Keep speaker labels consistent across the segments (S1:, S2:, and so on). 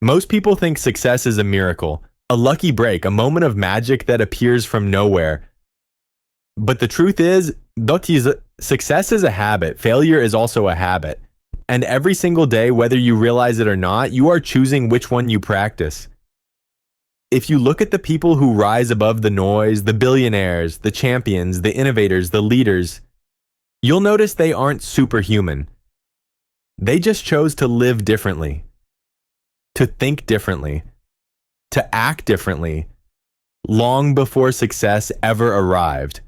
S1: Most people think success is a miracle, a lucky break, a moment of magic that appears from nowhere. But the truth is, success is a habit. Failure is also a habit. And every single day, whether you realize it or not, you are choosing which one you practice. If you look at the people who rise above the noise, the billionaires, the champions, the innovators, the leaders, you'll notice they aren't superhuman. They just chose to live differently, to think differently, to act differently, long before success ever arrived.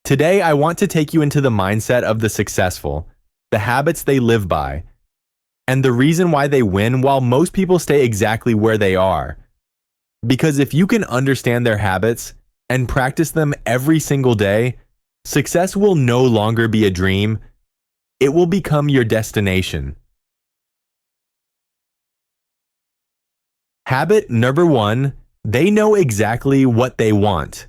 S1: Today, I want to take you into the mindset of the successful, the habits they live by, and the reason why they win while most people stay exactly where they are. Because if you can understand their habits and practice them every single day, success will no longer be a dream. It will become your destination. Habit number 1, they know exactly what they want.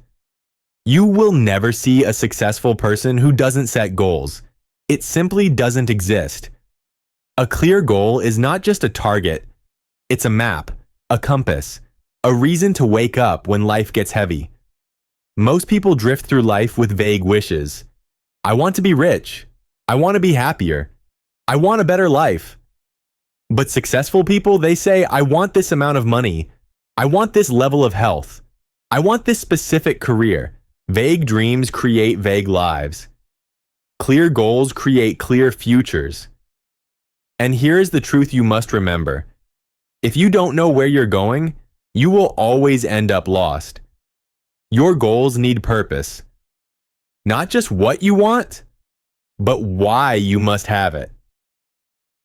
S1: You will never see a successful person who doesn't set goals. It simply doesn't exist. A clear goal is not just a target. It's a map, a compass, a reason to wake up when life gets heavy. Most people drift through life with vague wishes. I want to be rich. I want to be happier. I want a better life. But successful people, they say, I want this amount of money. I want this level of health. I want this specific career. Vague dreams create vague lives. Clear goals create clear futures. And here is the truth you must remember. If you don't know where you're going, you will always end up lost. Your goals need purpose. Not just what you want, but why you must have it.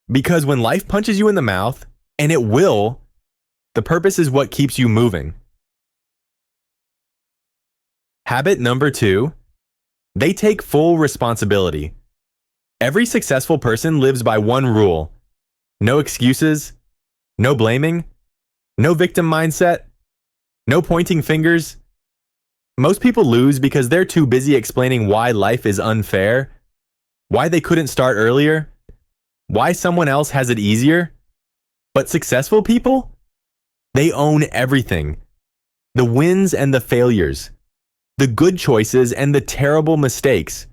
S1: Because when life punches you in the mouth, and it will, the purpose is what keeps you moving. Habit number 2, they take full responsibility. Every successful person lives by one rule: no excuses, no blaming, no victim mindset, no pointing fingers. Most people lose because they're too busy explaining why life is unfair, why they couldn't start earlier, why someone else has it easier. But successful people, they own everything. The wins and the failures, the good choices and the terrible mistakes.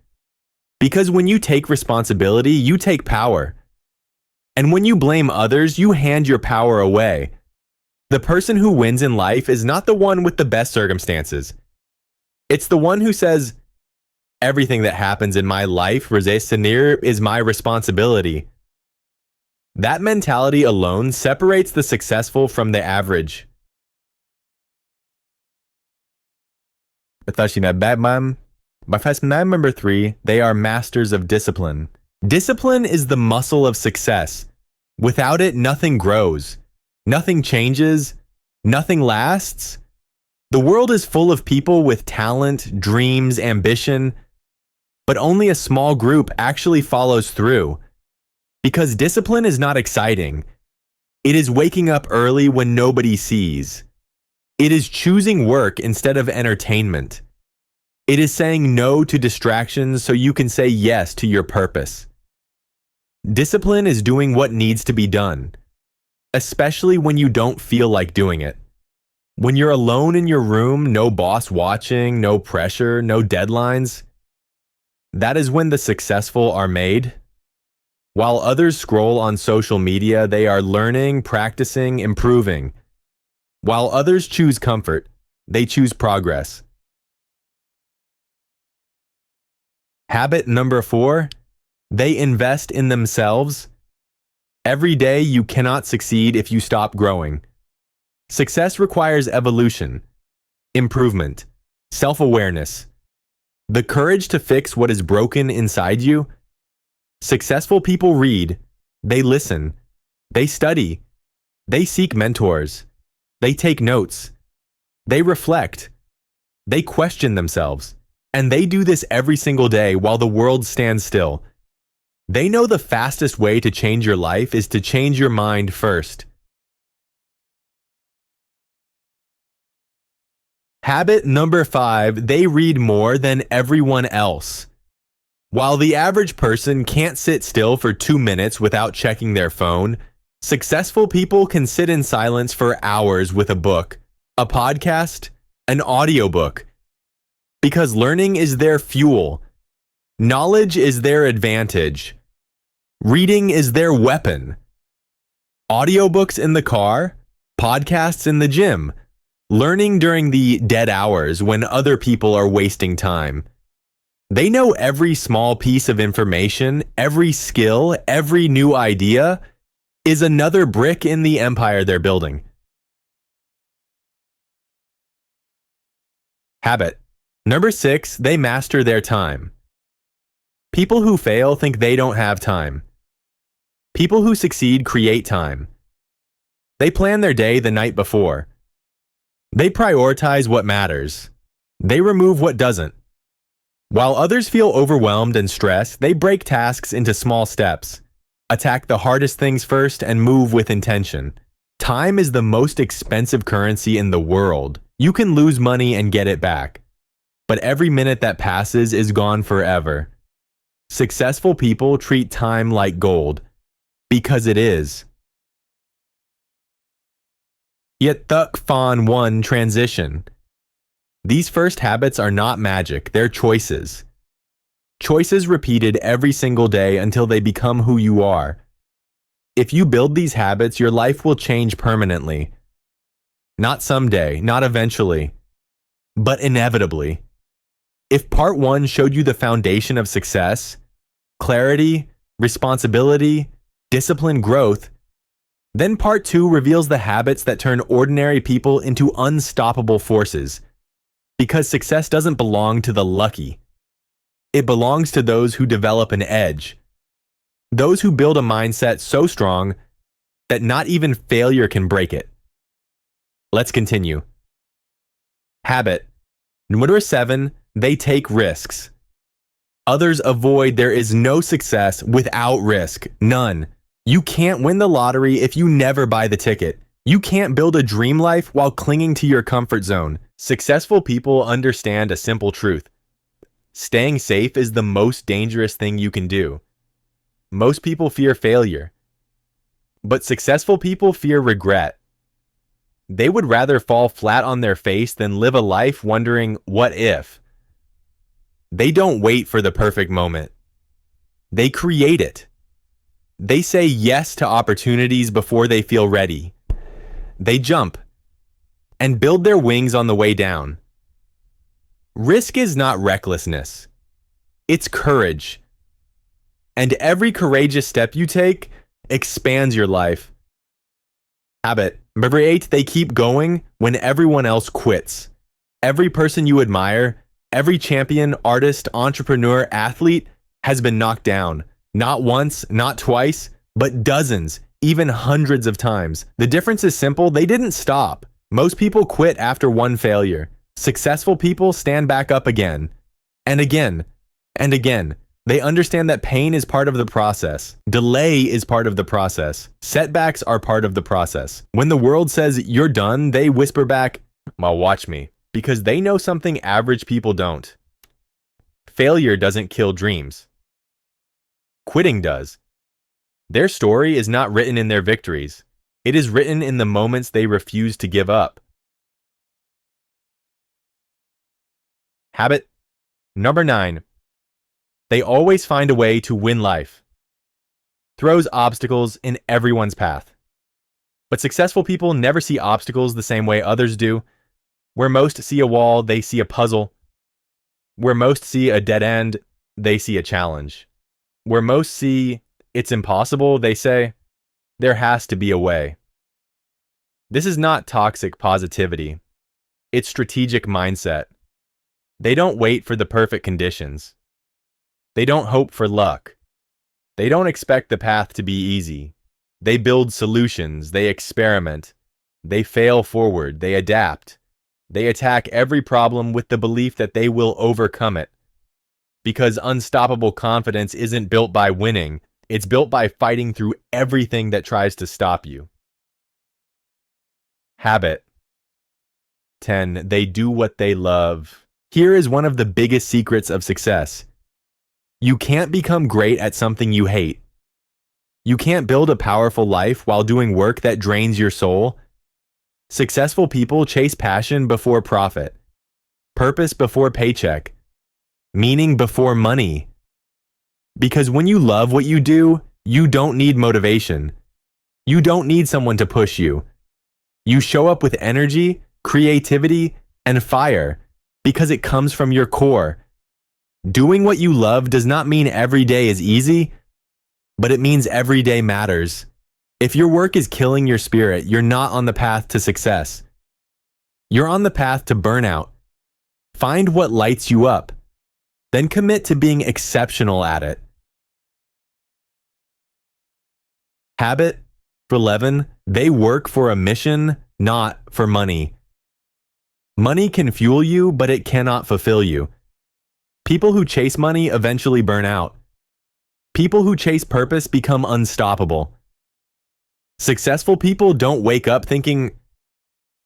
S1: Because when you take responsibility, you take power. And when you blame others, you hand your power away. The person who wins in life is not the one with the best circumstances. It's the one who says, everything that happens in my life, is my responsibility. That mentality alone separates the successful from the average. By fashion number 3, they are masters of discipline. Discipline is the muscle of success. Without it, nothing grows, nothing changes, nothing lasts. The world is full of people with talent, dreams, ambition, but only a small group actually follows through. Because discipline is not exciting. It is waking up early when nobody sees. It is choosing work instead of entertainment. It is saying no to distractions so you can say yes to your purpose. Discipline is doing what needs to be done, especially when you don't feel like doing it. When you're alone in your room, no boss watching, no pressure, no deadlines, that is when the successful are made. While others scroll on social media, they are learning, practicing, improving. While others choose comfort, they choose progress. Habit number 4, they invest in themselves. Every day you cannot succeed if you stop growing. Success requires evolution, improvement, self-awareness, the courage to fix what is broken inside you. Successful people read, they listen, they study, they seek mentors, they take notes, they reflect, they question themselves, and they do this every single day while the world stands still. They know the fastest way to change your life is to change your mind first. Habit number 5, they read more than everyone else. While the average person can't sit still for 2 minutes without checking their phone, Successful people can sit in silence for hours with a book, a podcast, an audiobook, because learning is their fuel. Knowledge is their advantage. Reading is their weapon. Audiobooks in the car, podcasts in the gym, learning during the dead hours when other people are wasting time. They know every small piece of information, every skill, every new idea is another brick in the empire they're building. Habit. Number 6, they master their time. People who fail think they don't have time. People who succeed create time. They plan their day the night before. They prioritize what matters. They remove what doesn't. While others feel overwhelmed and stressed, they break tasks into small steps, attack the hardest things first, and move with intention. Time is the most expensive currency in the world. You can lose money and get it back, but every minute that passes is gone forever. Successful people treat time like gold, because it is. Yet Thuk Fan 1 transition. These first habits are not magic, they're choices. Choices repeated every single day until they become who you are. If you build these habits, your life will change permanently. Not someday, not eventually, but inevitably. If part 1 showed you the foundation of success, clarity, responsibility, discipline, growth, then part 2 reveals the habits that turn ordinary people into unstoppable forces. Because success doesn't belong to the lucky. It belongs to those who develop an edge. Those who build a mindset so strong that not even failure can break it. Let's continue. Habit. Number 7, they take risks. Others avoid. There is no success without risk. None. You can't win the lottery if you never buy the ticket. You can't build a dream life while clinging to your comfort zone. Successful people understand a simple truth. Staying safe is the most dangerous thing you can do. Most people fear failure, but successful people fear regret. They would rather fall flat on their face than live a life wondering, what if? They don't wait for the perfect moment. They create it. They say yes to opportunities before they feel ready. They jump and build their wings on the way down. Risk is not recklessness. It's courage. And every courageous step you take expands your life. Habit. Number 8, they keep going when everyone else quits. Every person you admire, every champion, artist, entrepreneur, athlete has been knocked down. Not once, not twice, but dozens, even hundreds of times. The difference is simple. They didn't stop. Most people quit after one failure. Successful people stand back up again, and again, and again. They understand that pain is part of the process. Delay is part of the process. Setbacks are part of the process. When the world says you're done, they whisper back, well, watch me, because they know something average people don't. Failure doesn't kill dreams. Quitting does. Their story is not written in their victories. It is written in the moments they refuse to give up. Habit. Number 9. They always find a way to win life. Throws obstacles in everyone's path. But successful people never see obstacles the same way others do. Where most see a wall, they see a puzzle. Where most see a dead end, they see a challenge. Where most see it's impossible, they say, there has to be a way. This is not toxic positivity. It's strategic mindset. They don't wait for the perfect conditions. They don't hope for luck. They don't expect the path to be easy. They build solutions. They experiment. They fail forward. They adapt. They attack every problem with the belief that they will overcome it. Because unstoppable confidence isn't built by winning. It's built by fighting through everything that tries to stop you. Habit. 10. They do what they love. Here is one of the biggest secrets of success. You can't become great at something you hate. You can't build a powerful life while doing work that drains your soul. Successful people chase passion before profit, purpose before paycheck, meaning before money. Because when you love what you do, you don't need motivation. You don't need someone to push you. You show up with energy, creativity, and fire because it comes from your core. Doing what you love does not mean every day is easy, but it means every day matters. If your work is killing your spirit, you're not on the path to success. You're on the path to burnout. Find what lights you up, then commit to being exceptional at it. Habit 11, they work for a mission, not for money. Money can fuel you, but it cannot fulfill you. People who chase money eventually burn out. People who chase purpose become unstoppable. Successful people don't wake up thinking,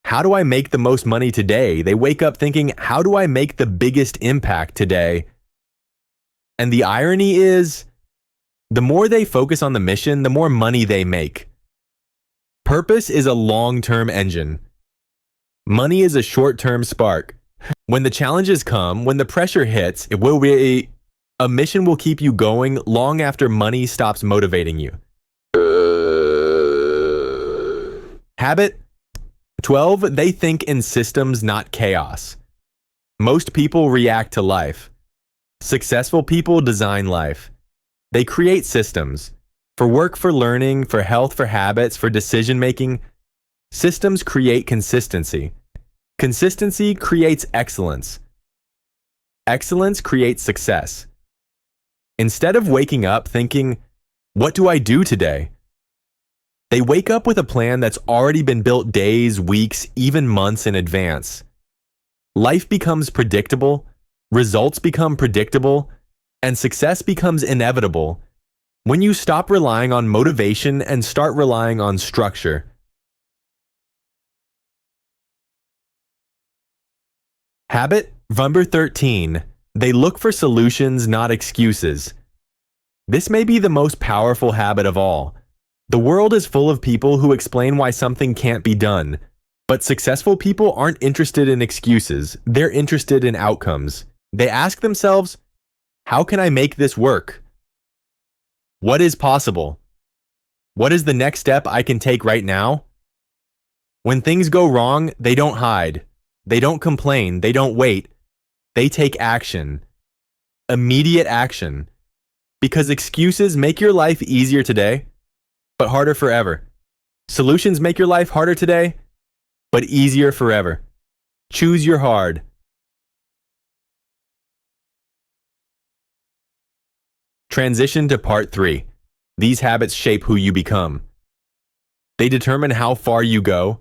S1: how do I make the most money today? They wake up thinking, how do I make the biggest impact today? And the irony is, the more they focus on the mission, the more money they make. Purpose is a long-term engine. Money is a short-term spark. When the challenges come, when the pressure hits, a mission will keep you going long after money stops motivating you. Habit 12, they think in systems, not chaos. Most people react to life. Successful people design life. They create systems. For work, for learning, for health, for habits, for decision-making. Systems create consistency. Consistency creates excellence. Excellence creates success. Instead of waking up thinking, what do I do today? They wake up with a plan that's already been built days, weeks, even months in advance. Life becomes predictable, results become predictable, and success becomes inevitable when you stop relying on motivation and start relying on structure. Habit number 13. They look for solutions, not excuses. This may be the most powerful habit of all. The world is full of people who explain why something can't be done, but successful people aren't interested in excuses. They're interested in outcomes. They ask themselves, how can I make this work? What is possible? What is the next step I can take right now? When things go wrong, they don't hide. They don't complain. They don't wait. They take action. Immediate action. Because excuses make your life easier today, but harder forever. Solutions make your life harder today, but easier forever. Choose your hard. Transition to part 3. These habits shape who you become. They determine how far you go.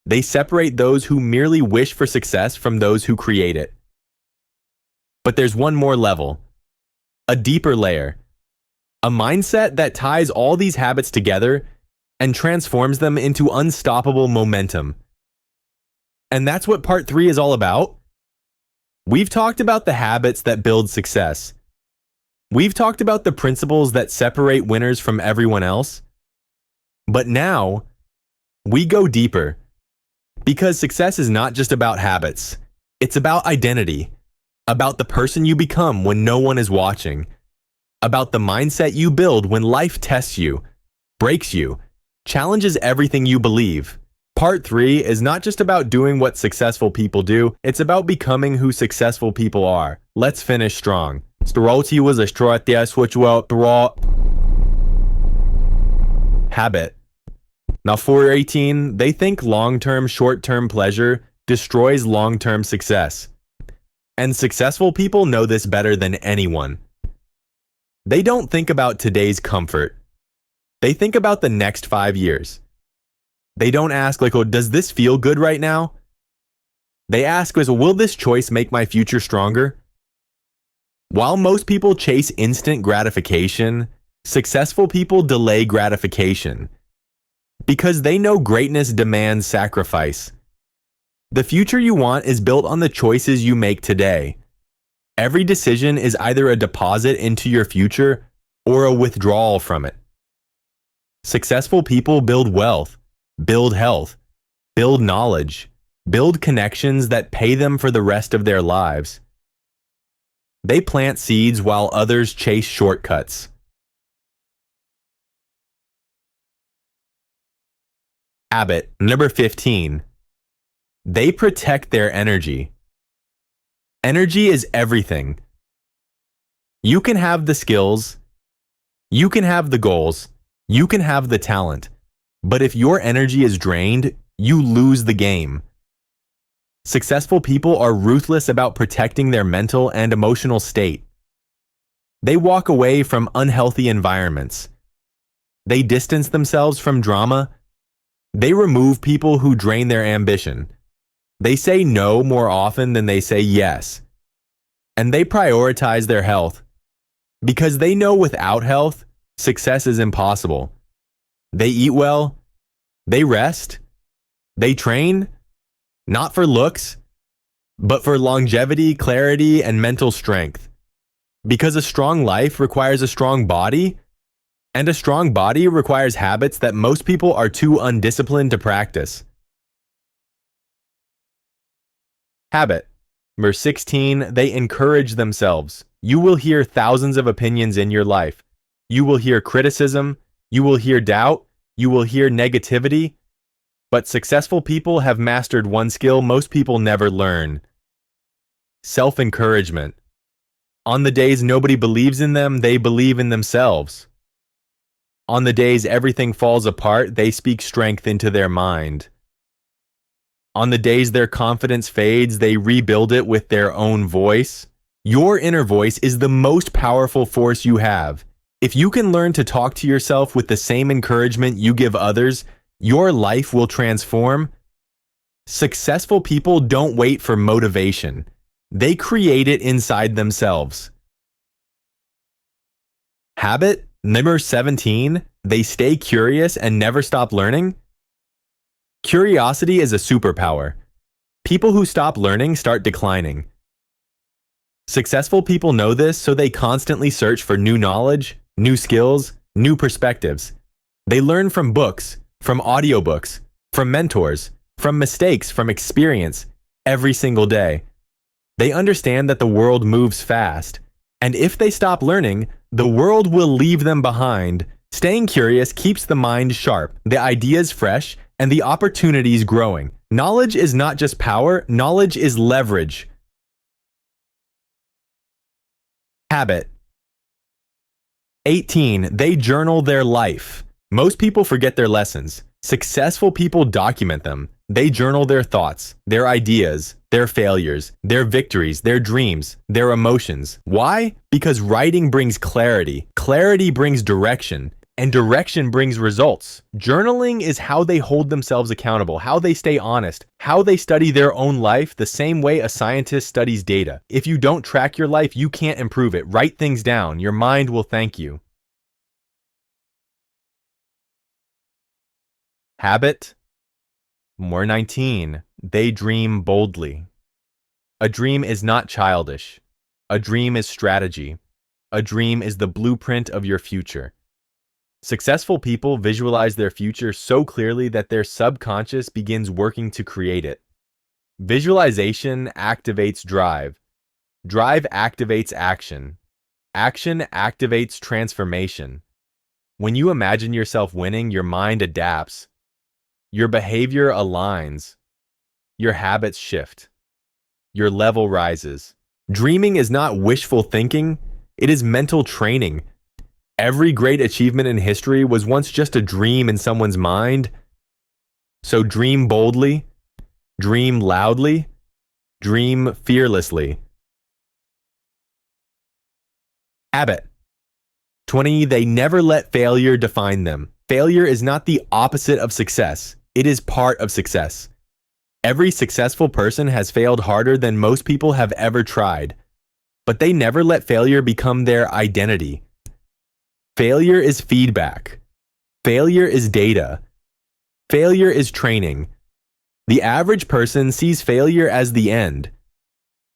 S1: They separate those who merely wish for success from those who create it. But there's one more level. A deeper layer. A mindset that ties all these habits together and transforms them into unstoppable momentum. And that's what part 3 is all about. We've talked about the habits that build success. We've talked about the principles that separate winners from everyone else. But now, we go deeper. Because success is not just about habits. It's about identity. About the person you become when no one is watching. About the mindset you build when life tests you, breaks you, challenges everything you believe. Part 3 is not just about doing what successful people do, it's about becoming who successful people are. Let's finish strong. Habit. Now for 18, they think long-term, short-term pleasure destroys long-term success. And successful people know this better than anyone. They don't think about today's comfort. They think about the next 5 years. They don't ask like, oh, does this feel good right now? They ask, will this choice make my future stronger? While most people chase instant gratification, successful people delay gratification. Because they know greatness demands sacrifice. The future you want is built on the choices you make today. Every decision is either a deposit into your future or a withdrawal from it. Successful people build wealth, build health, build knowledge, build connections that pay them for the rest of their lives. They plant seeds while others chase shortcuts. Habit number 15. They protect their energy. Energy is everything. You can have the skills, you can have the goals, you can have the talent, but if your energy is drained, you lose the game. Successful people are ruthless about protecting their mental and emotional state. They walk away from unhealthy environments. They distance themselves from drama. They remove people who drain their ambition. They say no more often than they say yes. And they prioritize their health. Because they know without health, success is impossible. They eat well. They rest. They train, not for looks, but for longevity, clarity, and mental strength. Because a strong life requires a strong body, and a strong body requires habits that most people are too undisciplined to practice. Habit number 16, they encourage themselves. You will hear thousands of opinions in your life. You will hear criticism, you will hear doubt, you will hear negativity. But successful people have mastered one skill most people never learn: self-encouragement. On the days nobody believes in them, they believe in themselves. On the days everything falls apart, they speak strength into their mind. On the days their confidence fades, they rebuild it with their own voice. Your inner voice is the most powerful force you have. If you can learn to talk to yourself with the same encouragement you give others, your life will transform. Successful people don't wait for motivation. They create it inside themselves. Habit number 17, they stay curious and never stop learning. Curiosity is a superpower. People who stop learning start declining. Successful people know this, so they constantly search for new knowledge, new skills, new perspectives. They learn from books, from audiobooks, from mentors, from mistakes, from experience, every single day. They understand that the world moves fast, and if they stop learning, the world will leave them behind. Staying curious keeps the mind sharp, the ideas fresh, and the opportunities growing. Knowledge is not just power, knowledge is leverage. Habit 18. They journal their life. Most people forget their lessons. Successful people document them. They journal their thoughts, their ideas, their failures, their victories, their dreams, their emotions. Why? Because writing brings clarity. Clarity brings direction. And direction brings results. Journaling is how they hold themselves accountable, how they stay honest, how they study their own life the same way a scientist studies data. If you don't track your life, you can't improve it. Write things down. Your mind will thank you. Habit number 19. They dream boldly. A dream is not childish. A dream is strategy. A dream is the blueprint of your future. Successful people visualize their future so clearly that their subconscious begins working to create it. Visualization activates drive. Drive activates action. Action activates transformation. When you imagine yourself winning, your mind adapts. Your behavior aligns. Your habits shift. Your level rises. Dreaming is not wishful thinking, it is mental training. Every great achievement in history was once just a dream in someone's mind. So dream boldly, dream loudly, dream fearlessly. Habit 20. They never let failure define them. Failure is not the opposite of success. It is part of success. Every successful person has failed harder than most people have ever tried. But they never let failure become their identity. Failure is feedback. Failure is data. Failure is training. The average person sees failure as the end.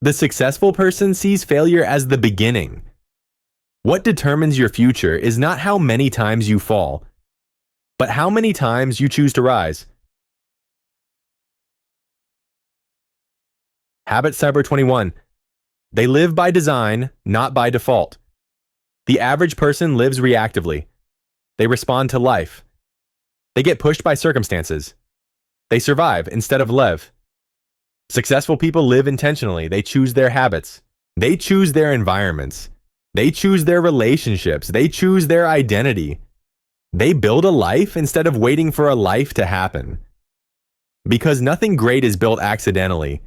S1: The successful person sees failure as the beginning. What determines your future is not how many times you fall. but how many times you choose to rise. Habit number 21. They live by design, not by default. The average person lives reactively. They respond to life. They get pushed by circumstances. They survive instead of live. Successful people live intentionally. They choose their habits. They choose their environments. They choose their relationships. They choose their identity. They build a life instead of waiting for a life to happen. Because nothing great is built accidentally.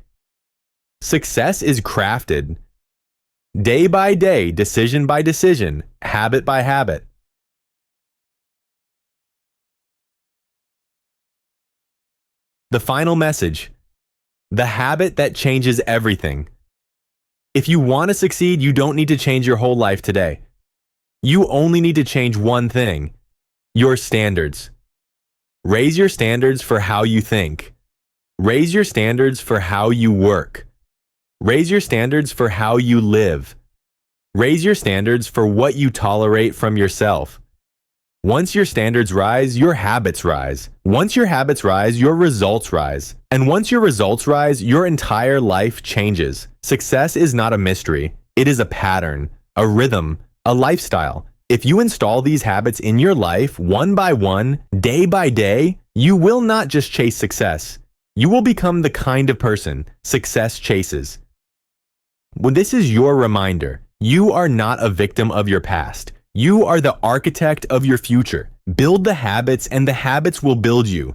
S1: Success is crafted. Day by day, decision by decision, habit by habit. The final message. The habit that changes everything. If you want to succeed, you don't need to change your whole life today. You only need to change one thing: your standards. Raise your standards for how you think. Raise your standards for how you work. Raise your standards for how you live. Raise your standards for what you tolerate from yourself. Once your standards rise, your habits rise. Once your habits rise, your results rise. And once your results rise, your entire life changes. Success is not a mystery. It is a pattern, a rhythm, a lifestyle. If you install these habits in your life one by one, day by day, you will not just chase success. You will become the kind of person success chases. When this is your reminder, you are not a victim of your past. You are the architect of your future. Build the habits and the habits will build you.